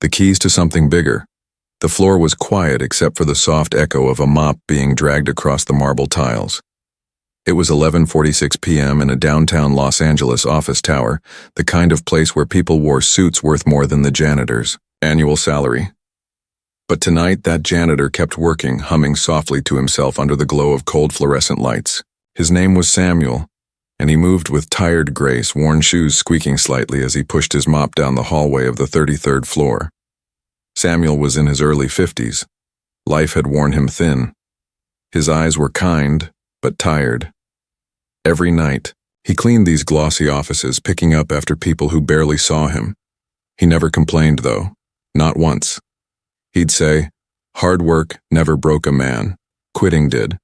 The keys to something bigger. The floor was quiet except for the soft echo of a mop being dragged across the marble tiles. It was 11:46 p.m. in a downtown Los Angeles office tower, the kind of place where people wore suits worth more than the janitor's annual salary. But tonight, that janitor kept working, humming softly to himself under the glow of cold fluorescent lights. His name was Samuel, and he moved with tired grace, worn shoes squeaking slightly as he pushed his mop down the hallway of the 33rd floor. Samuel was in his early 50s. Life had worn him thin. His eyes were kind, but tired. Every night, he cleaned these glossy offices, picking up after people who barely saw him. He never complained, though. Not once. He'd say, "Hard work never broke a man. Quitting did."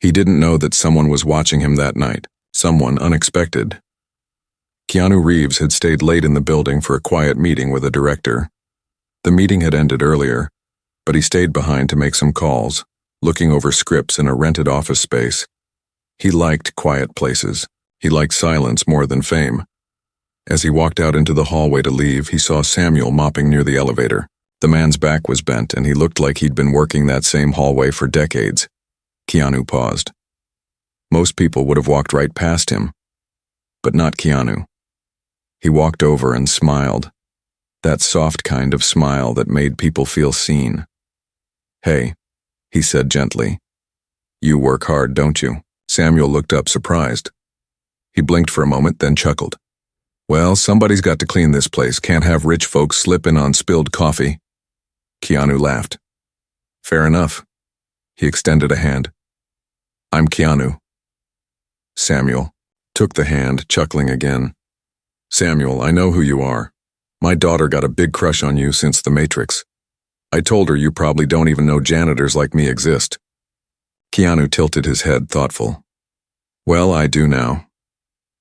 He didn't know that someone was watching him that night, someone unexpected. Keanu Reeves had stayed late in the building for a quiet meeting with a director. The meeting had ended earlier, but he stayed behind to make some calls, looking over scripts in a rented office space. He liked quiet places. He liked silence more than fame. As he walked out into the hallway to leave, he saw Samuel mopping near the elevator. The man's back was bent, and he looked like he'd been working that same hallway for decades. Keanu paused. Most people would have walked right past him, but not Keanu. He walked over and smiled, that soft kind of smile that made people feel seen. "Hey," he said gently. "You work hard, don't you?" Samuel looked up surprised. He blinked for a moment, then chuckled. "Well, somebody's got to clean this place. Can't have rich folks slip in on spilled coffee." Keanu laughed. "Fair enough." He extended a hand. "I'm Keanu." Samuel took the hand, chuckling again. "Samuel, I know who you are. My daughter got a big crush on you since The Matrix. I told her you probably don't even know janitors like me exist." Keanu tilted his head, thoughtful. "Well, I do now."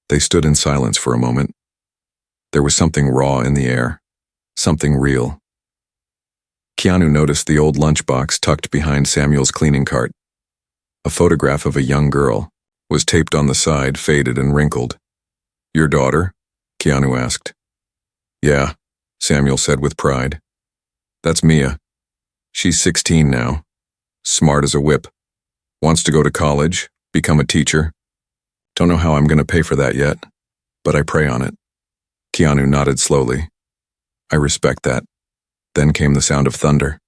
They stood in silence for a moment. There was something raw in the air, something real. Keanu noticed the old lunchbox tucked behind Samuel's cleaning cart. A photograph of a young girl was taped on the side, faded and wrinkled. "Your daughter?" Keanu asked. "Yeah," Samuel said with pride. "That's Mia. She's 16 now, smart as a whip. Wants to go to college, become a teacher. Don't know how I'm going to pay for that yet, but I pray on it." Keanu nodded slowly. "I respect that." Then came the sound of thunder.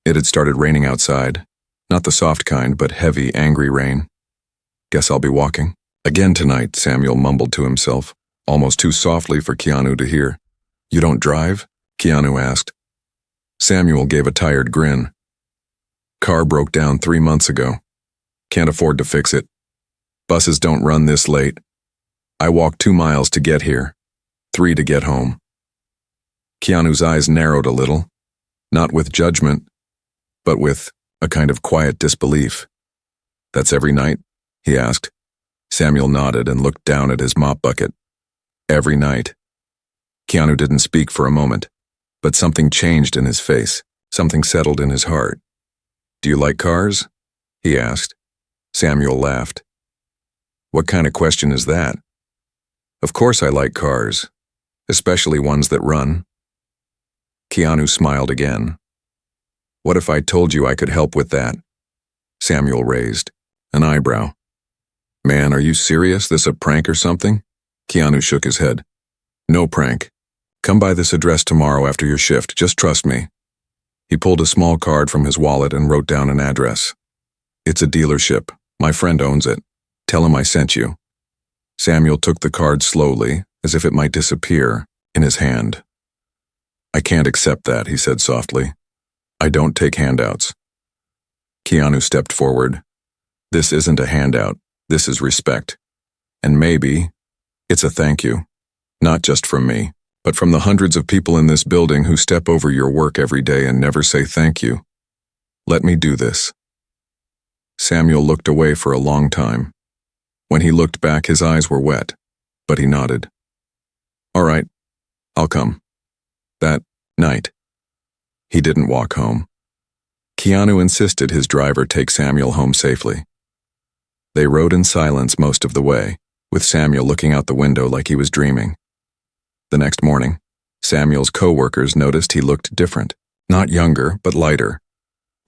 It had started raining outside, not the soft kind, but heavy, angry rain. "Guess I'll be walking again tonight," Samuel mumbled to himself, almost too softly for Keanu to hear. "You don't drive?" Keanu asked. Samuel gave a tired grin. "Car broke down 3 months ago. Can't afford to fix it. Buses don't run this late. I walked 2 miles to get here, 3 to get home." Keanu's eyes narrowed a little, not with judgment, but with a kind of quiet disbelief. "That's every night?" he asked. Samuel nodded and looked down at his mop bucket. "Every night." Keanu didn't speak for a moment, but something changed in his face, something settled in his heart. "Do you like cars?" he asked. Samuel laughed. "What kind of question is that?" "Of course I like cars, especially ones that run." Keanu smiled again. "What if I told you I could help with that?" Samuel raised an eyebrow. "Man, are you serious? This a prank or something?" Keanu shook his head. "No prank. Come by this address tomorrow after your shift. Just trust me." He pulled a small card from his wallet and wrote down an address. "It's a dealership. My friend owns it. Tell him I sent you." Samuel took the card slowly, as if it might disappear, in his hand. "I can't accept that," he said softly. "I don't take handouts." Keanu stepped forward. "This isn't a handout. This is respect. And maybe it's a thank you. Not just from me, but from the hundreds of people in this building who step over your work every day and never say thank you. Let me do this." Samuel looked away for a long time. When he looked back, his eyes were wet, but he nodded. "All right, I'll come." That night, he didn't walk home. Keanu insisted his driver take Samuel home safely. They rode in silence most of the way, with Samuel looking out the window like he was dreaming. The next morning, Samuel's co-workers noticed he looked different. Not younger, but lighter.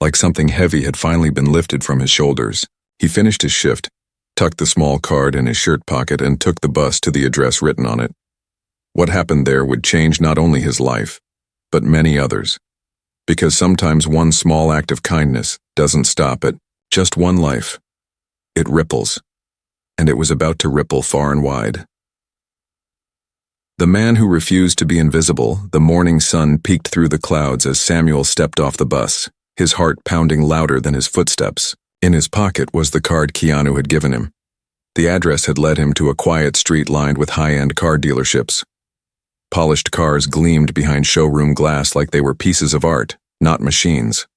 Like something heavy had finally been lifted from his shoulders. He finished his shift, tucked the small card in his shirt pocket, and took the bus to the address written on it. What happened there would change not only his life, but many others. Because sometimes one small act of kindness doesn't stop at just one life. It ripples. And it was about to ripple far and wide. The man who refused to be invisible, the morning sun peeked through the clouds as Samuel stepped off the bus, his heart pounding louder than his footsteps. In his pocket was the card Keanu had given him. The address had led him to a quiet street lined with high-end car dealerships. Polished cars gleamed behind showroom glass like they were pieces of art, not machines.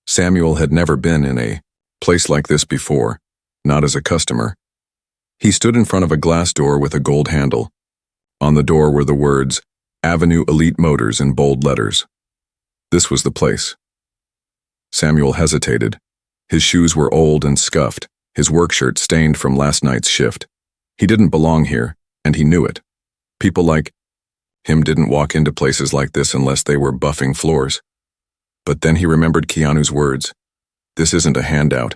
Samuel had never been in a place like this before, not as a customer. He stood in front of a glass door with a gold handle. On the door were the words, Avenue Elite Motors in bold letters. This was the place. Samuel hesitated. His shoes were old and scuffed, his work shirt stained from last night's shift. He didn't belong here, and he knew it. People like him didn't walk into places like this unless they were buffing floors. But then he remembered Keanu's words. This isn't a handout.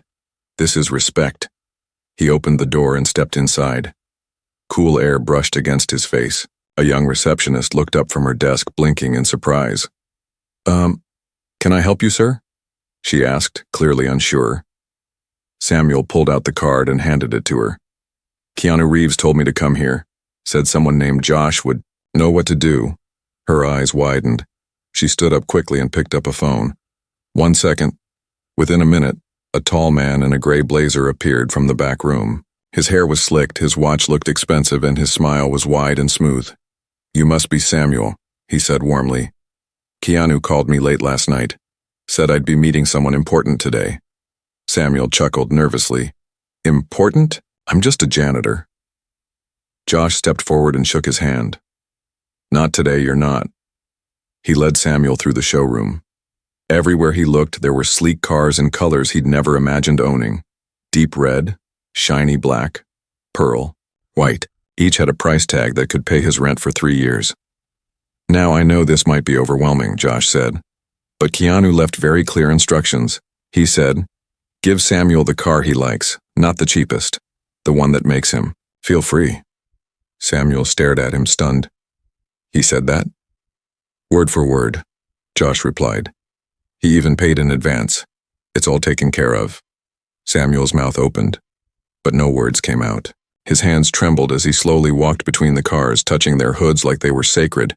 This is respect. He opened the door and stepped inside. Cool air brushed against his face. A young receptionist looked up from her desk, blinking in surprise. Can I help you, sir?" she asked, clearly unsure. Samuel pulled out the card and handed it to her. "Keanu Reeves told me to come here. Said someone named Josh would know what to do." Her eyes widened. She stood up quickly and picked up a phone. 1 second. Within a minute, a tall man in a gray blazer appeared from the back room. His hair was slicked, his watch looked expensive, and his smile was wide and smooth. "You must be Samuel," he said warmly. "Keanu called me late last night. Said I'd be meeting someone important today." Samuel chuckled nervously. "Important? I'm just a janitor." Josh stepped forward and shook his hand. "Not today, you're not." He led Samuel through the showroom. Everywhere he looked, there were sleek cars in colors he'd never imagined owning. Deep red, shiny black, pearl, white. Each had a price tag that could pay his rent for 3 years. "Now I know this might be overwhelming," Josh said. But Keanu left very clear instructions. He said, "Give Samuel the car he likes, not the cheapest. The one that makes him feel free." Samuel stared at him, stunned. "He said that?" "Word for word," Josh replied. "He even paid in advance. It's all taken care of." Samuel's mouth opened, but no words came out. His hands trembled as he slowly walked between the cars, touching their hoods like they were sacred.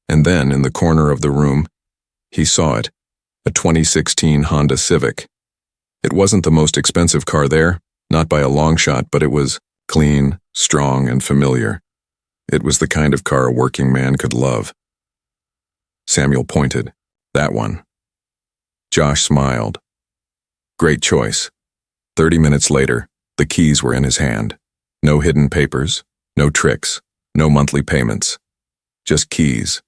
And then, in the corner of the room, he saw it, a 2016 Honda Civic. It wasn't the most expensive car there, not by a long shot, but it was clean, strong, and familiar. It was the kind of car a working man could love. Samuel pointed. "That one." Josh smiled. "Great choice." 30 minutes later, the keys were in his hand. No hidden papers, no tricks, no monthly payments. Just keys.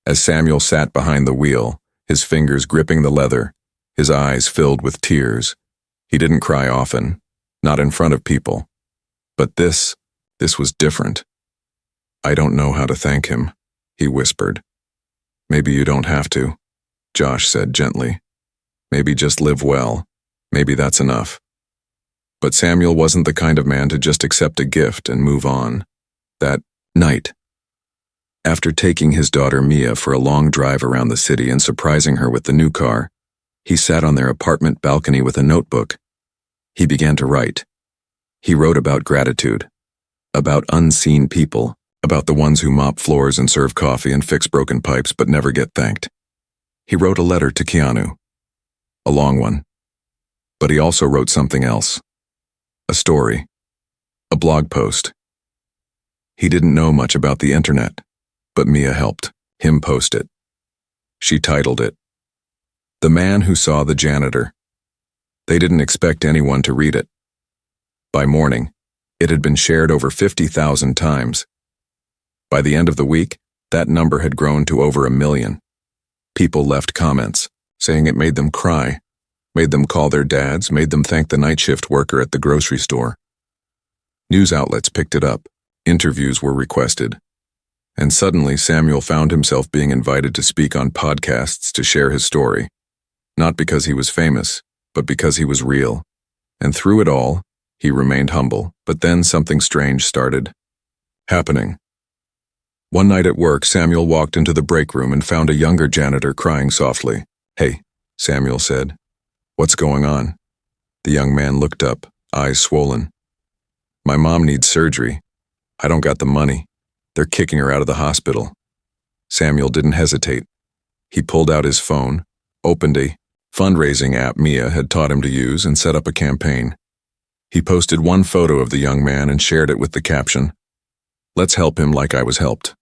As Samuel sat behind the wheel, his fingers gripping the leather, his eyes filled with tears, he didn't cry often, not in front of people. But this was different. "I don't know how to thank him," he whispered. "Maybe you don't have to," Josh said gently. "Maybe just live well. Maybe that's enough." But Samuel wasn't the kind of man to just accept a gift and move on. That night, after taking his daughter Mia for a long drive around the city and surprising her with the new car, he sat on their apartment balcony with a notebook. He began to write. He wrote about gratitude, about unseen people, about the ones who mop floors and serve coffee and fix broken pipes but never get thanked. He wrote a letter to Keanu, a long one. But he also wrote something else. A story. A blog post. He didn't know much about the internet, but Mia helped him post it. She titled it, "The Man Who Saw the Janitor." They didn't expect anyone to read it. By morning, it had been shared over 50,000 times. By the end of the week, that number had grown to over 1 million. People left comments, saying it made them cry, made them call their dads, made them thank the night shift worker at the grocery store. News outlets picked it up. Interviews were requested. And suddenly Samuel found himself being invited to speak on podcasts to share his story. Not because he was famous, but because he was real. And through it all, he remained humble. But then something strange started happening. One night at work, Samuel walked into the break room and found a younger janitor crying softly. "Hey," Samuel said. "What's going on?" The young man looked up, eyes swollen. "My mom needs surgery. I don't got the money. They're kicking her out of the hospital." Samuel didn't hesitate. He pulled out his phone, opened a fundraising app Mia had taught him to use, and set up a campaign. He posted one photo of the young man and shared it with the caption, "Let's help him like I was helped."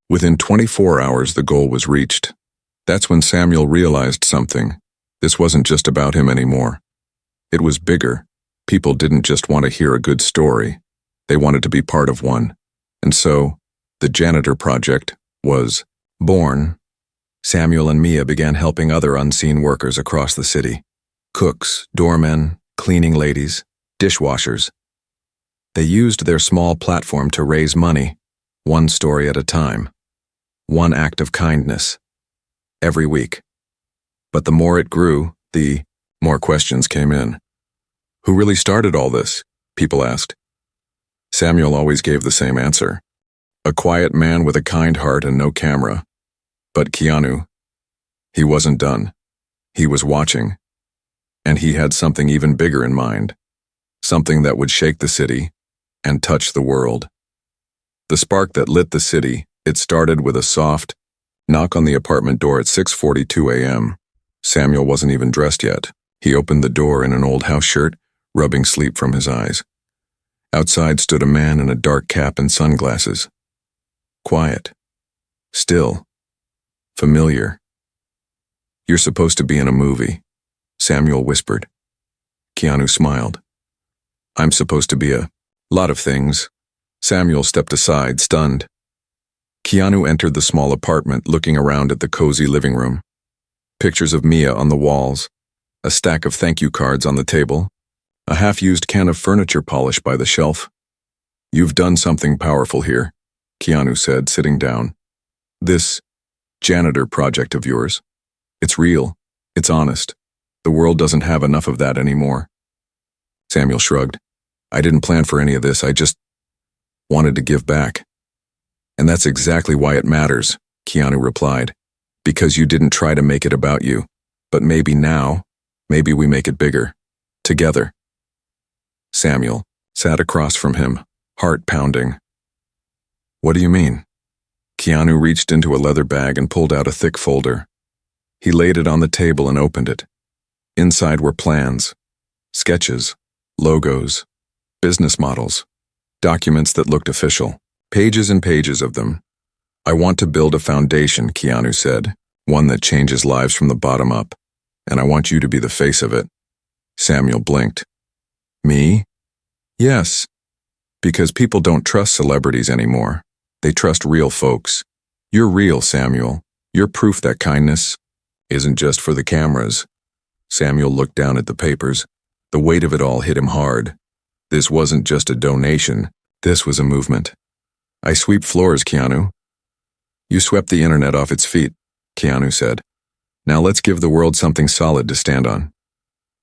Within 24 hours, the goal was reached. That's when Samuel realized something. This wasn't just about him anymore. It was bigger. People didn't just want to hear a good story. They wanted to be part of one. And so, the Janitor Project was born. Samuel and Mia began helping other unseen workers across the city. Cooks, doormen, cleaning ladies, dishwashers. They used their small platform to raise money, one story at a time. One act of kindness. Every week. But the more it grew, the more questions came in. Who really started all this? People asked. Samuel always gave the same answer. A quiet man with a kind heart and no camera. But Keanu, he wasn't done. He was watching. And he had something even bigger in mind. Something that would shake the city and touch the world. The spark that lit the city, it started with a soft knock on the apartment door at 6:42 a.m. Samuel wasn't even dressed yet. He opened the door in an old house shirt, rubbing sleep from his eyes. Outside stood a man in a dark cap and sunglasses. Quiet. Still. Familiar. "You're supposed to be in a movie," Samuel whispered. Keanu smiled. "I'm supposed to be a lot of things." Samuel stepped aside, stunned. Keanu entered the small apartment, looking around at the cozy living room. Pictures of Mia on the walls, a stack of thank you cards on the table, a half-used can of furniture polish by the shelf. "You've done something powerful here," Keanu said, sitting down. "This Janitor project of yours. It's real. It's honest. The world doesn't have enough of that anymore." Samuel shrugged. "I didn't plan for any of this. I just wanted to give back." "And that's exactly why it matters," Keanu replied. "Because you didn't try to make it about you. But maybe now, maybe we make it bigger. Together." Samuel sat across from him, heart pounding. "What do you mean?" Keanu reached into a leather bag and pulled out a thick folder. He laid it on the table and opened it. Inside were plans, sketches, logos, business models, documents that looked official, pages and pages of them. "I want to build a foundation," Keanu said, "one that changes lives from the bottom up, and I want you to be the face of it." Samuel blinked. "Me?" "Yes. Because people don't trust celebrities anymore. They trust real folks. You're real, Samuel. You're proof that kindness isn't just for the cameras." Samuel looked down at the papers. The weight of it all hit him hard. This wasn't just a donation. This was a movement. "I sweep floors, Keanu." "You swept the internet off its feet," Keanu said. "Now let's give the world something solid to stand on."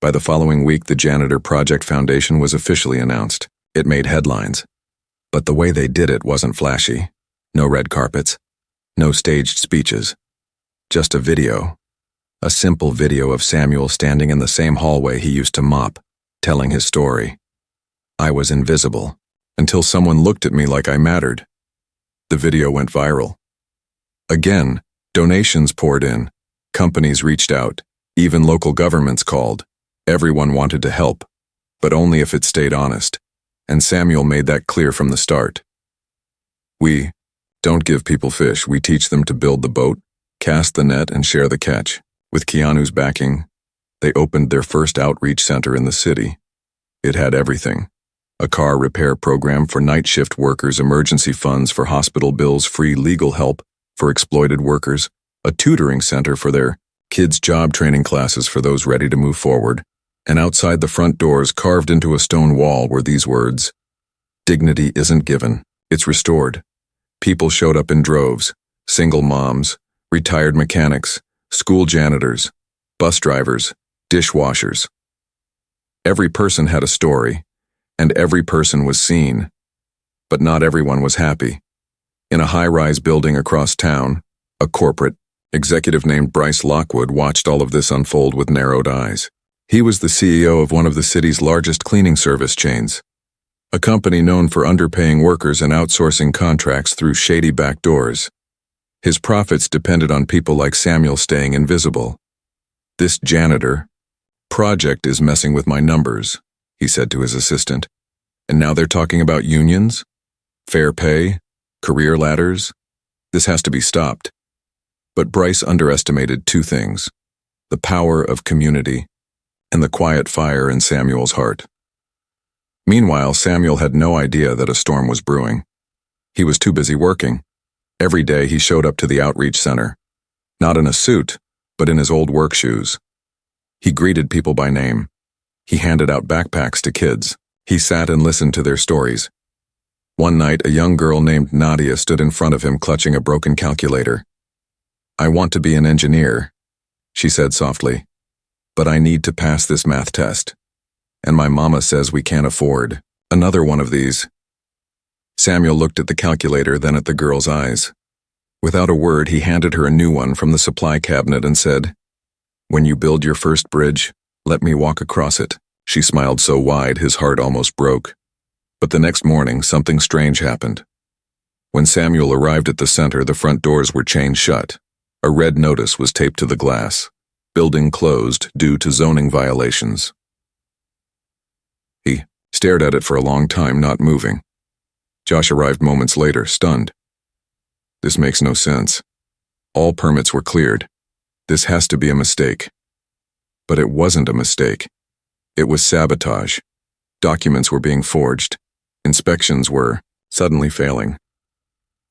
By the following week, the Janitor Project Foundation was officially announced. It made headlines. But the way they did it wasn't flashy. No red carpets. No staged speeches. Just a video. A simple video of Samuel standing in the same hallway he used to mop, telling his story. "I was invisible, until someone looked at me like I mattered." The video went viral. Again, donations poured in. Companies reached out. Even local governments called. Everyone wanted to help, but only if it stayed honest. And Samuel made that clear from the start. "We don't give people fish. We teach them to build the boat, cast the net, and share the catch." With Keanu's backing, they opened their first outreach center in the city. It had everything. A car repair program for night shift workers, emergency funds for hospital bills, free legal help for exploited workers, a tutoring center for their kids' job training classes for those ready to move forward, and outside the front doors, carved into a stone wall, were these words: "Dignity isn't given, it's restored. People showed up in droves: single moms, retired mechanics, school janitors, bus drivers, dishwashers. Every person had a story, and every person was seen. But not everyone was happy. In a high-rise building across town, a corporate executive named Bryce Lockwood watched all of this unfold with narrowed eyes. He was the CEO of one of the city's largest cleaning service chains, a company known for underpaying workers and outsourcing contracts through shady back doors. His profits depended on people like Samuel staying invisible. "This janitor project is messing with my numbers," he said to his assistant. "And now they're talking about unions, fair pay, career ladders. This has to be stopped." But Bryce underestimated two things: the power of community and the quiet fire in Samuel's heart. Meanwhile, Samuel had no idea that a storm was brewing. He was too busy working. Every day he showed up to the outreach center, not in a suit, but in his old work shoes. He greeted people by name. He handed out backpacks to kids. He sat and listened to their stories. One night, a young girl named Nadia stood in front of him clutching a broken calculator. "I want to be an engineer," she said softly, "but I need to pass this math test. And my mama says we can't afford another one of these." Samuel looked at the calculator, then at the girl's eyes. Without a word, he handed her a new one from the supply cabinet and said, "When you build your first bridge, let me walk across it." She smiled so wide his heart almost broke. But the next morning, something strange happened. When Samuel arrived at the center, the front doors were chained shut. A red notice was taped to the glass: "Building closed due to zoning violations." He stared at it for a long time, not moving. Josh arrived moments later, stunned. "This makes no sense. All permits were cleared. This has to be a mistake." But it wasn't a mistake. It was sabotage. Documents were being forged. Inspections were suddenly failing.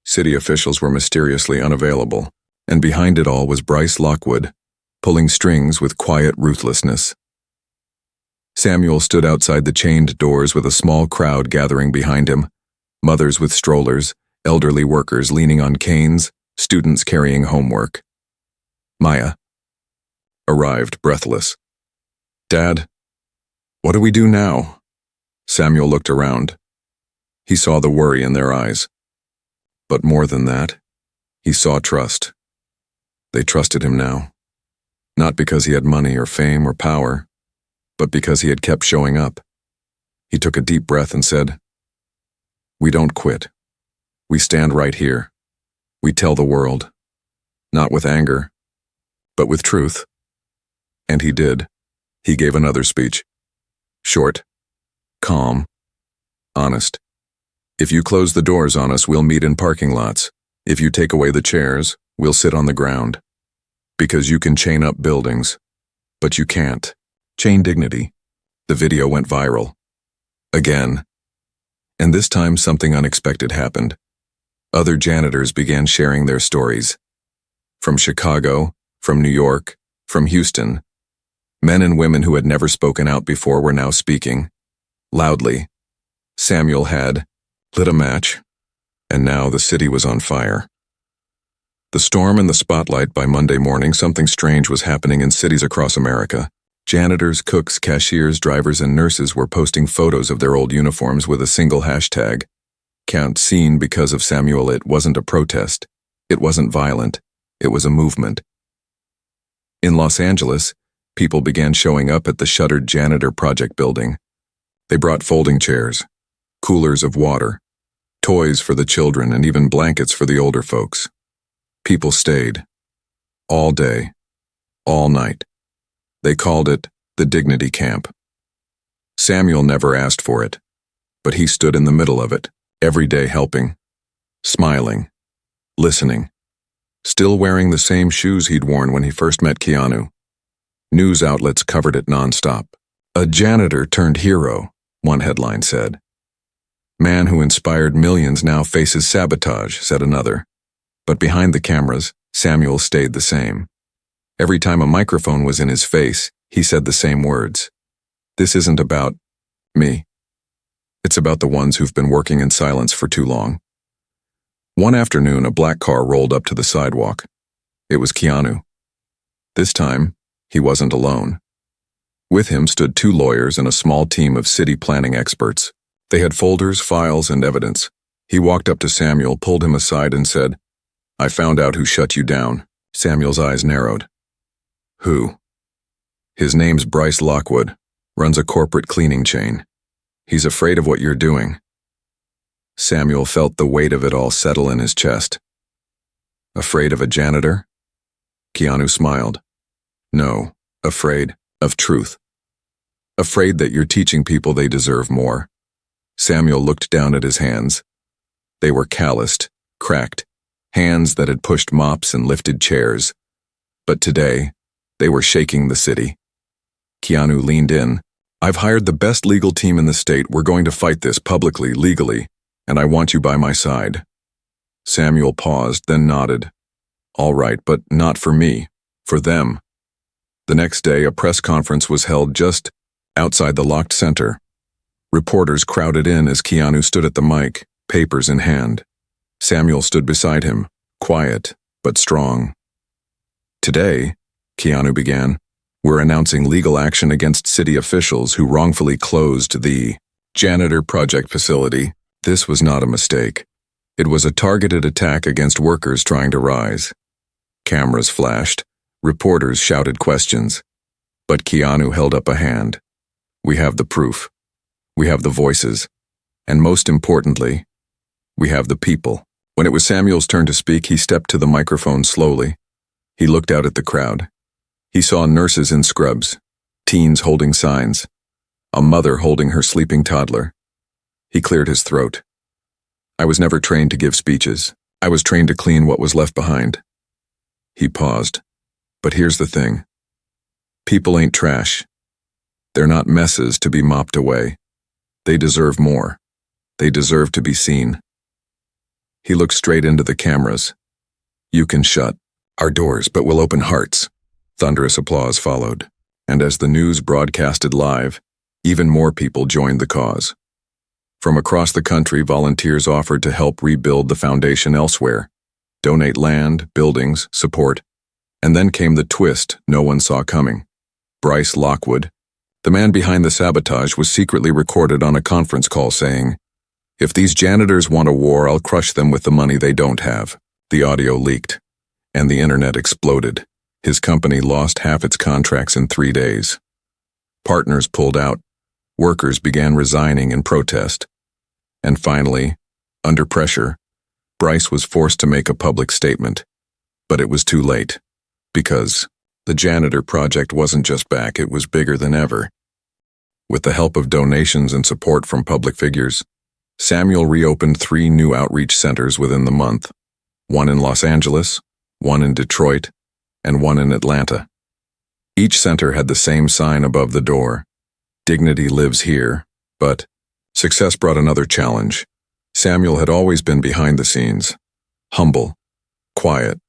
City officials were mysteriously unavailable, and behind it all was Bryce Lockwood, pulling strings with quiet ruthlessness. Samuel stood outside the chained doors with a small crowd gathering behind him: mothers with strollers, elderly workers leaning on canes, students carrying homework. Maya arrived, breathless. "Dad, what do we do now?" Samuel looked around. He saw the worry in their eyes. But more than that, he saw trust. They trusted him now. Not because he had money or fame or power, but because he had kept showing up. He took a deep breath and said, "We don't quit. We stand right here. We tell the world, not with anger, but with truth." And he did. He gave another speech. Short, calm, honest. "If you close the doors on us, we'll meet in parking lots. If you take away the chairs, we'll sit on the ground. Because you can chain up buildings, but you can't chain dignity." The video went viral. Again. And this time something unexpected happened. Other janitors began sharing their stories. From Chicago, from New York, from Houston. Men and women who had never spoken out before were now speaking. Loudly. Samuel had lit a match, and now the city was on fire. The storm and the spotlight. By Monday morning, something strange was happening in cities across America. Janitors, cooks, cashiers, drivers, and nurses were posting photos of their old uniforms with a single hashtag: "Count seen because of Samuel." It wasn't a protest. It wasn't violent. It was a movement. In Los Angeles, people began showing up at the shuttered Janitor project building. They brought folding chairs, coolers of water, toys for the children, and even blankets for the older folks. People stayed. All day. All night. They called it the Dignity Camp. Samuel never asked for it, but he stood in the middle of it, every day helping, smiling, listening, still wearing the same shoes he'd worn when he first met Keanu. News outlets covered it nonstop. "A janitor turned hero," one headline said. "Man who inspired millions now faces sabotage," said another. But behind the cameras, Samuel stayed the same. Every time a microphone was in his face, he said the same words: "This isn't about me. It's about the ones who've been working in silence for too long. One afternoon, a black car rolled up to the sidewalk. It was Keanu. This time, he wasn't alone. With him stood 2 lawyers and a small team of city planning experts. They had folders, files, and evidence. He walked up to Samuel, pulled him aside, and said, "I found out who shut you down." Samuel's eyes narrowed. "Who?" "His name's Bryce Lockwood, runs a corporate cleaning chain. He's afraid of what you're doing." Samuel felt the weight of it all settle in his chest. "Afraid of a janitor?" Keanu smiled. "No, afraid of truth. Afraid that you're teaching people they deserve more." Samuel looked down at his hands. They were calloused, cracked, hands that had pushed mops and lifted chairs. But today, they were shaking the city. Keanu leaned in. "I've hired the best legal team in the state. We're going to fight this publicly, legally, and I want you by my side." Samuel paused, then nodded. "All right, but not for me, for them." The next day, a press conference was held just outside the locked center. Reporters crowded in as Keanu stood at the mic, papers in hand. Samuel stood beside him, quiet but strong. "Today," Keanu began, "we're announcing legal action against city officials who wrongfully closed the Janitor project facility." This was not a mistake. It was a targeted attack against workers trying to rise. Cameras flashed. Reporters shouted questions. But Keanu held up a hand. "We have the proof. We have the voices. And most importantly, we have the people." When it was Samuel's turn to speak, he stepped to the microphone slowly. He looked out at the crowd. He saw nurses in scrubs, teens holding signs, a mother holding her sleeping toddler. He cleared his throat. "I was never trained to give speeches. I was trained to clean what was left behind." He paused. "But here's the thing. People ain't trash. They're not messes to be mopped away. They deserve more. They deserve to be seen." He looked straight into the cameras. "You can shut our doors, but we'll open hearts." Thunderous applause followed. And as the news broadcasted live, even more people joined the cause. From across the country, volunteers offered to help rebuild the foundation elsewhere, donate land, buildings, support. And then came the twist no one saw coming. Bryce Lockwood, the man behind the sabotage, was secretly recorded on a conference call saying, "If these janitors want a war, I'll crush them with the money they don't have." The audio leaked, and the internet exploded. His company lost half its contracts in 3 days. Partners pulled out. Workers began resigning in protest. And finally, under pressure, Bryce was forced to make a public statement. But it was too late. Because the Janitor project wasn't just back, it was bigger than ever. With the help of donations and support from public figures, Samuel reopened 3 new outreach centers within the month, one in Los Angeles, one in Detroit, and one in Atlanta. Each center had the same sign above the door: "Dignity lives here." But success brought another challenge. Samuel had always been behind the scenes, humble, quiet.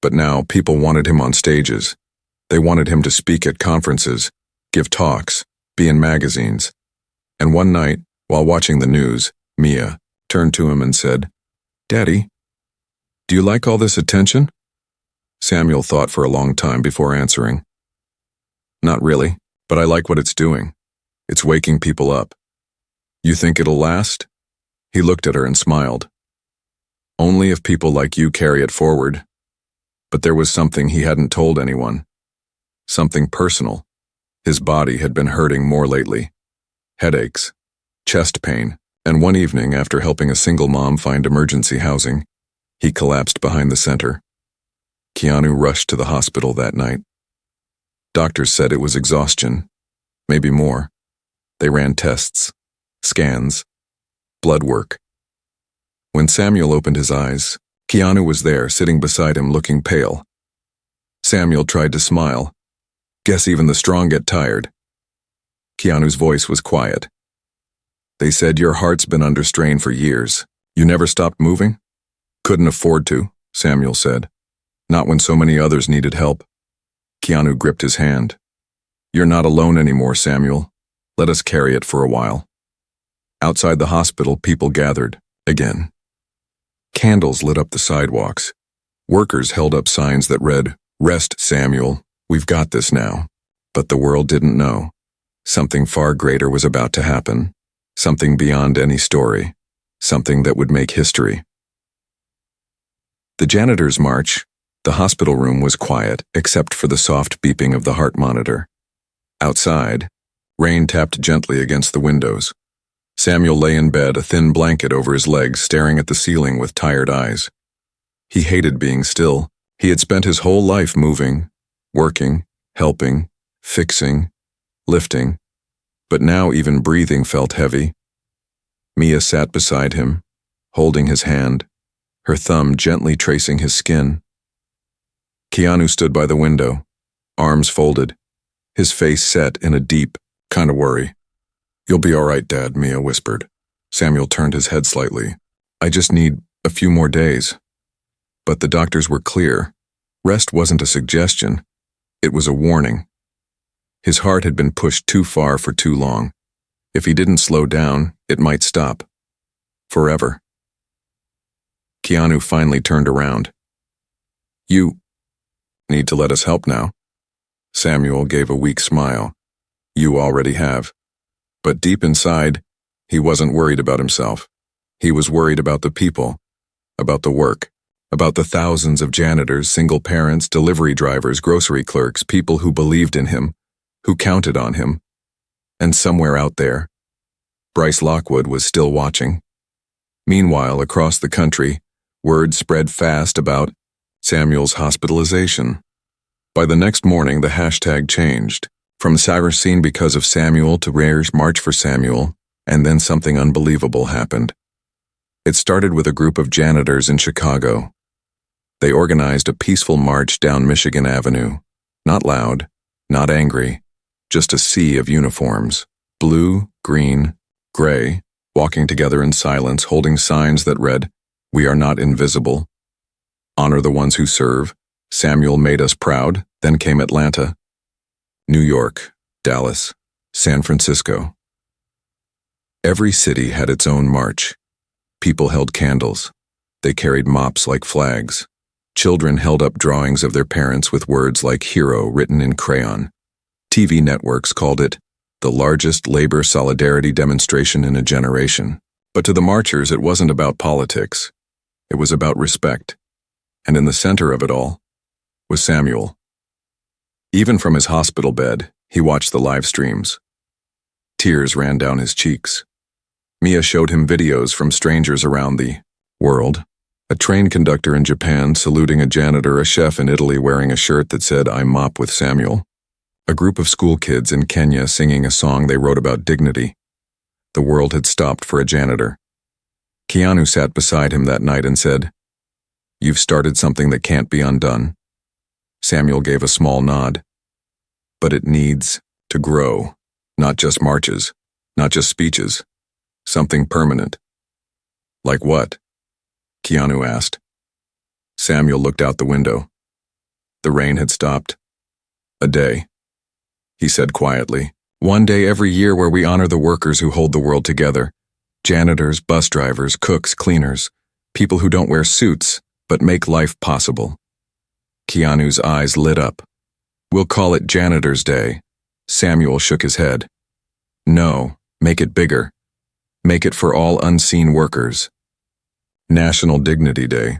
But now people wanted him on stages. They wanted him to speak at conferences, give talks, be in magazines. And one night, while watching the news, Mia turned to him and said, "Daddy, do you like all this attention?" Samuel thought for a long time before answering. "Not really, but I like what it's doing. It's waking people up." "You think it'll last?" He looked at her and smiled. "Only if people like you carry it forward." But there was something he hadn't told anyone. Something personal. His body had been hurting more lately. Headaches, chest pain, and one evening, after helping a single mom find emergency housing, he collapsed behind the center. Keanu rushed to the hospital that night. Doctors said it was exhaustion, maybe more. They ran tests, scans, blood work. When Samuel opened his eyes, Keanu was there, sitting beside him, looking pale. Samuel tried to smile. "Guess even the strong get tired." Keanu's voice was quiet. "They said your heart's been under strain for years. You never stopped moving?" "Couldn't afford to," Samuel said. "Not when so many others needed help." Keanu gripped his hand. "You're not alone anymore, Samuel. Let us carry it for a while." Outside the hospital, people gathered, again. Candles lit up the sidewalks. Workers held up signs that read, "Rest, Samuel, we've got this now." But the world didn't know. Something far greater was about to happen. Something beyond any story. Something that would make history. The janitor's march. The hospital room was quiet except for the soft beeping of the heart monitor. Outside, rain tapped gently against the windows. Samuel lay in bed, a thin blanket over his legs, staring at the ceiling with tired eyes. He hated being still. He had spent his whole life moving, working, helping, fixing, lifting, but now even breathing felt heavy. Mia sat beside him, holding his hand, her thumb gently tracing his skin. Keanu stood by the window, arms folded, his face set in a deep, kind of worry. "You'll be all right, Dad," Mia whispered. Samuel turned his head slightly. "I just need a few more days." But the doctors were clear. Rest wasn't a suggestion. It was a warning. His heart had been pushed too far for too long. If he didn't slow down, it might stop. Forever. Keanu finally turned around. "You need to let us help now." Samuel gave a weak smile. "You already have." But deep inside, he wasn't worried about himself. He was worried about the people, about the work, about the thousands of janitors, single parents, delivery drivers, grocery clerks, people who believed in him, who counted on him. And somewhere out there, Bryce Lockwood was still watching. Meanwhile, across the country, word spread fast about Samuel's hospitalization. By the next morning, the hashtag changed. From cyber scene because of Samuel to Rare's March for Samuel, and then something unbelievable happened. It started with a group of janitors in Chicago. They organized a peaceful march down Michigan Avenue. Not loud, not angry, just a sea of uniforms. Blue, green, gray, walking together in silence, holding signs that read, "We are not invisible. Honor the ones who serve. Samuel made us proud." Then came Atlanta, New York, Dallas, San Francisco. Every city had its own march. People held candles. They carried mops like flags. Children held up drawings of their parents with words like hero written in crayon. TV networks called it the largest labor solidarity demonstration in a generation. But to the marchers, it wasn't about politics. It was about respect. And in the center of it all was Samuel. Even from his hospital bed, he watched the live streams. Tears ran down his cheeks. Mia showed him videos from strangers around the world. A train conductor in Japan saluting a janitor, a chef in Italy wearing a shirt that said, "I mop with Samuel." A group of school kids in Kenya singing a song they wrote about dignity. The world had stopped for a janitor. Keanu sat beside him that night and said, "You've started something that can't be undone." Samuel gave a small nod. But it needs to grow, not just marches, not just speeches, something permanent. Like what? Keanu asked. Samuel looked out the window. The rain had stopped. "A day," he said quietly. "One day every year where we honor the workers who hold the world together. Janitors, bus drivers, cooks, cleaners, people who don't wear suits, but make life possible." Keanu's eyes lit up. "We'll call it Janitor's Day." Samuel shook his head. "No, make it bigger. Make it for all unseen workers. National Dignity Day."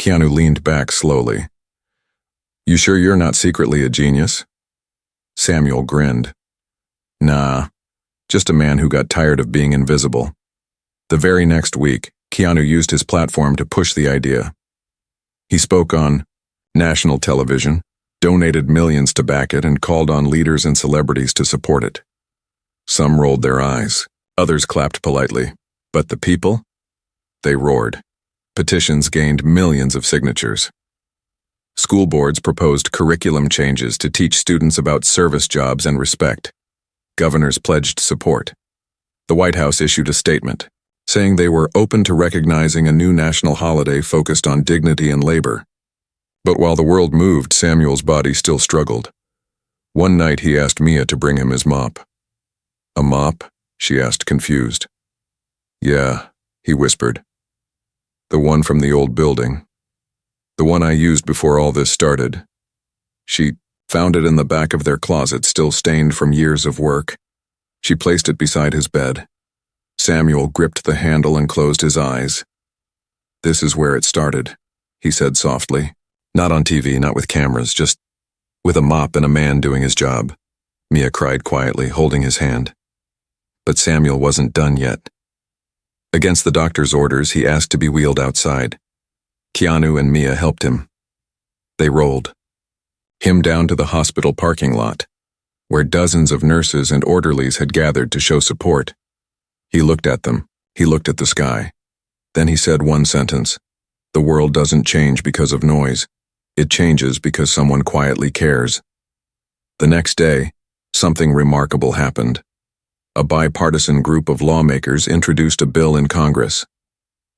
Keanu leaned back slowly. "You sure you're not secretly a genius?" Samuel grinned. "Nah, just a man who got tired of being invisible." The very next week, Keanu used his platform to push the idea. He spoke on national television, donated millions to back it, and called on leaders and celebrities to support it. Some rolled their eyes, others clapped politely. But the people? They roared. Petitions gained millions of signatures. School boards proposed curriculum changes to teach students about service jobs and respect. Governors pledged support. The White House issued a statement, saying they were open to recognizing a new national holiday focused on dignity and labor. But while the world moved, Samuel's body still struggled. One night he asked Mia to bring him his mop. "A mop?" she asked, confused. "Yeah," he whispered. The one from the old building. The one I used before all this started. She found it in the back of their closet, still stained from years of work. She placed it beside his bed. Samuel gripped the handle and closed his eyes. "This is where it started," he said softly. "Not on TV, not with cameras, just with a mop and a man doing his job," Mia cried quietly, holding his hand. But Samuel wasn't done yet. Against the doctor's orders, he asked to be wheeled outside. Keanu and Mia helped him. They rolled him down to the hospital parking lot, where dozens of nurses and orderlies had gathered to show support. He looked at them. He looked at the sky. Then he said one sentence: "The world doesn't change because of noise. It changes because someone quietly cares." The next day, something remarkable happened. A bipartisan group of lawmakers introduced a bill in Congress,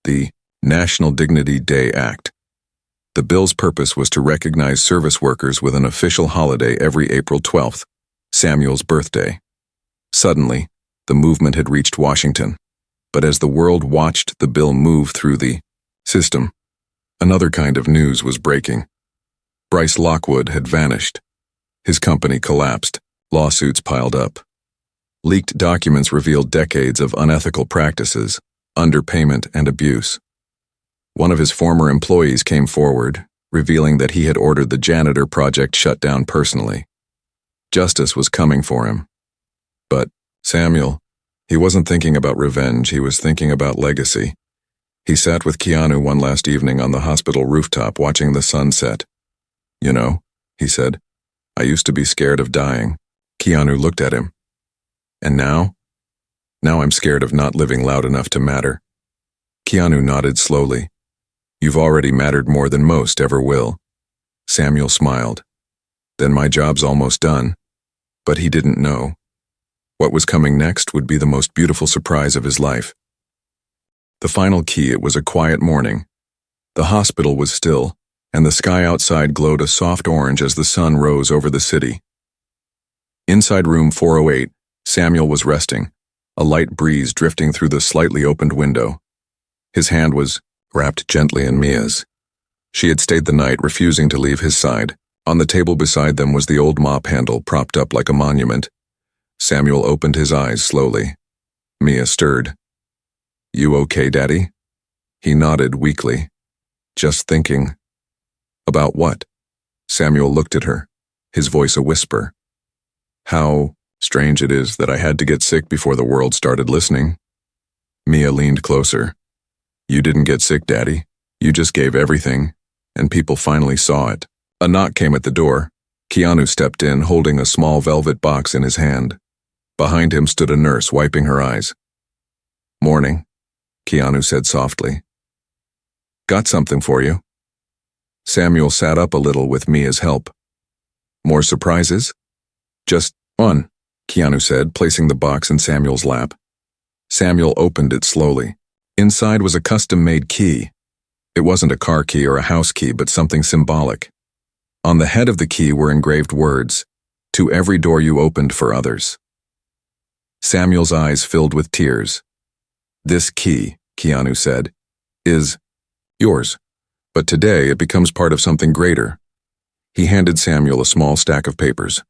the National Dignity Day Act. The bill's purpose was to recognize service workers with an official holiday every April 12th, Samuel's birthday. Suddenly, the movement had reached Washington. But as the world watched the bill move through the system, another kind of news was breaking. Bryce Lockwood had vanished. His company collapsed. Lawsuits piled up. Leaked documents revealed decades of unethical practices, underpayment, and abuse. One of his former employees came forward, revealing that he had ordered the Janitor project shut down personally. Justice was coming for him. But Samuel, he wasn't thinking about revenge, he was thinking about legacy. He sat with Keanu one last evening on the hospital rooftop watching the sun set. "You know," he said, "I used to be scared of dying." Keanu looked at him. "And now? Now I'm scared of not living loud enough to matter." Keanu nodded slowly. "You've already mattered more than most ever will." Samuel smiled. "Then my job's almost done." But he didn't know. What was coming next would be the most beautiful surprise of his life. The final key: it was a quiet morning. The hospital was still, and the sky outside glowed a soft orange as the sun rose over the city. Inside room 408, Samuel was resting, a light breeze drifting through the slightly opened window. His hand was wrapped gently in Mia's. She had stayed the night, refusing to leave his side. On the table beside them was the old mop handle, propped up like a monument. Samuel opened his eyes slowly. Mia stirred. "You okay, Daddy?" He nodded weakly. "Just thinking." "About what?" Samuel looked at her, his voice a whisper. "How strange it is that I had to get sick before the world started listening." Mia leaned closer. "You didn't get sick, Daddy. You just gave everything, and people finally saw it." A knock came at the door. Keanu stepped in, holding a small velvet box in his hand. Behind him stood a nurse, wiping her eyes. "Morning," Keanu said softly. "Got something for you." Samuel sat up a little with Mia's help. "More surprises?" "Just one," Keanu said, placing the box in Samuel's lap. Samuel opened it slowly. Inside was a custom-made key. It wasn't a car key or a house key, but something symbolic. On the head of the key were engraved words, "To every door you opened for others." Samuel's eyes filled with tears. "This key," Keanu said, "is yours. But today it becomes part of something greater." He handed Samuel a small stack of papers.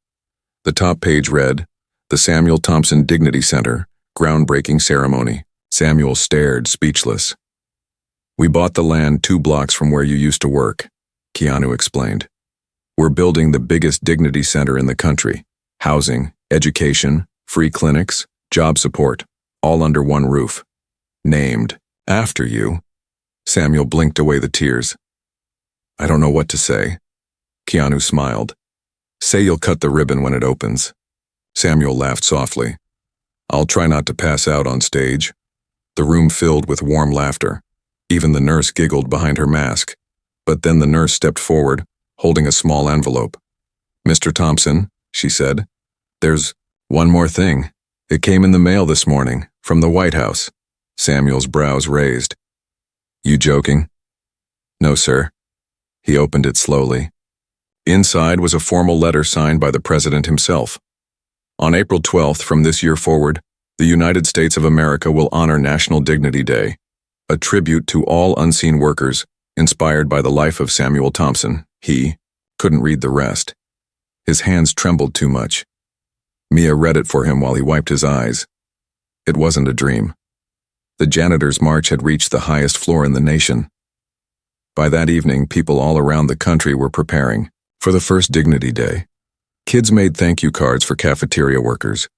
The top page read, "The Samuel Thompson Dignity Center, Groundbreaking Ceremony." Samuel stared, speechless. "We bought the land 2 blocks from where you used to work," Keanu explained. "We're building the biggest dignity center in the country. Housing, education, free clinics, job support, all under one roof. Named after you." Samuel blinked away the tears. "I don't know what to say." Keanu smiled. "Say you'll cut the ribbon when it opens." Samuel laughed softly. "I'll try not to pass out on stage." The room filled with warm laughter. Even the nurse giggled behind her mask. But then the nurse stepped forward, holding a small envelope. "Mr. Thompson," she said, "there's one more thing. It came in the mail this morning, from the White House." Samuel's brows raised. "You joking?" "No, sir." He opened it slowly. Inside was a formal letter signed by the president himself. "On April 12th, from this year forward, the United States of America will honor National Dignity Day, a tribute to all unseen workers, inspired by the life of Samuel Thompson. He couldn't read the rest. His hands trembled too much. Mia read it for him while he wiped his eyes. It wasn't a dream. The janitor's march had reached the highest floor in the nation. By that evening, people all around the country were preparing for the first Dignity Day. Kids made thank you cards for cafeteria workers.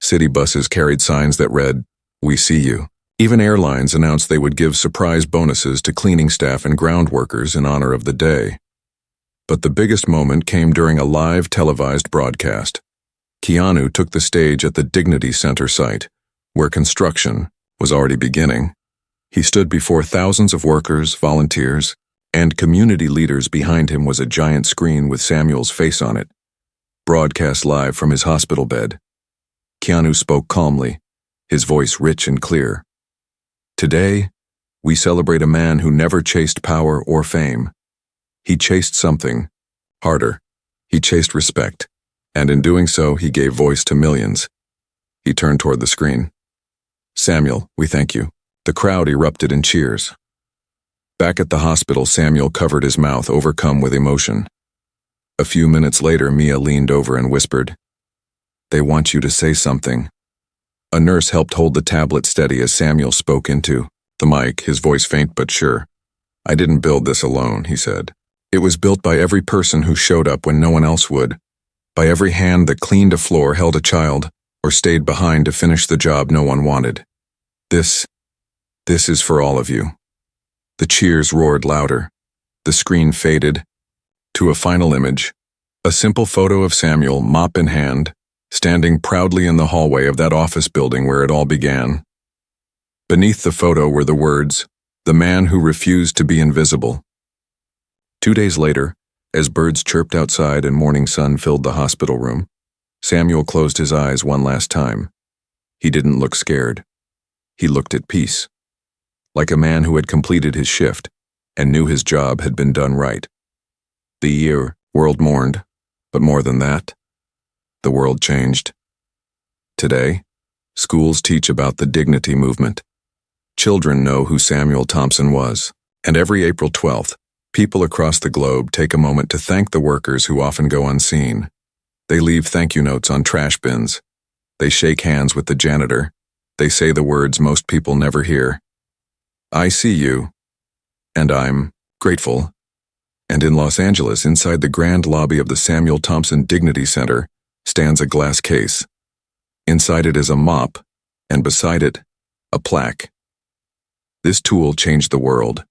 City buses carried signs that read, "We see you." Even airlines announced they would give surprise bonuses to cleaning staff and ground workers in honor of the day. But the biggest moment came during a live televised broadcast. Keanu took the stage at the Dignity Center site, where construction was already beginning. He stood before thousands of workers, volunteers, and community leaders. Behind him was a giant screen with Samuel's face on it, broadcast live from his hospital bed. Keanu spoke calmly, his voice rich and clear. "Today, we celebrate a man who never chased power or fame. He chased something harder. He chased respect, and in doing so, he gave voice to millions." He turned toward the screen. "Samuel, we thank you." The crowd erupted in cheers. Back at the hospital, Samuel covered his mouth, overcome with emotion. A few minutes later, Mia leaned over and whispered, "They want you to say something." A nurse helped hold the tablet steady as Samuel spoke into the mic, his voice faint but sure. "I didn't build this alone," he said. "It was built by every person who showed up when no one else would, by every hand that cleaned a floor, held a child, or stayed behind to finish the job no one wanted. This is for all of you." The cheers roared louder. The screen faded to a final image, a simple photo of Samuel, mop in hand, standing proudly in the hallway of that office building where it all began. Beneath the photo were the words, "The man who refused to be invisible." 2 days later, as birds chirped outside and morning sun filled the hospital room, Samuel closed his eyes one last time. He didn't look scared. He looked at peace, like a man who had completed his shift and knew his job had been done right. The world mourned, but more than that, the world changed. Today, schools teach about the dignity movement. Children know who Samuel Thompson was, and every April 12th, people across the globe take a moment to thank the workers who often go unseen. They leave thank you notes on trash bins. They shake hands with the janitor. They say the words most people never hear. "I see you, and I'm grateful." And in Los Angeles, inside the grand lobby of the Samuel Thompson Dignity Center, stands a glass case. Inside it is a mop, and beside it, a plaque. This tool changed the world.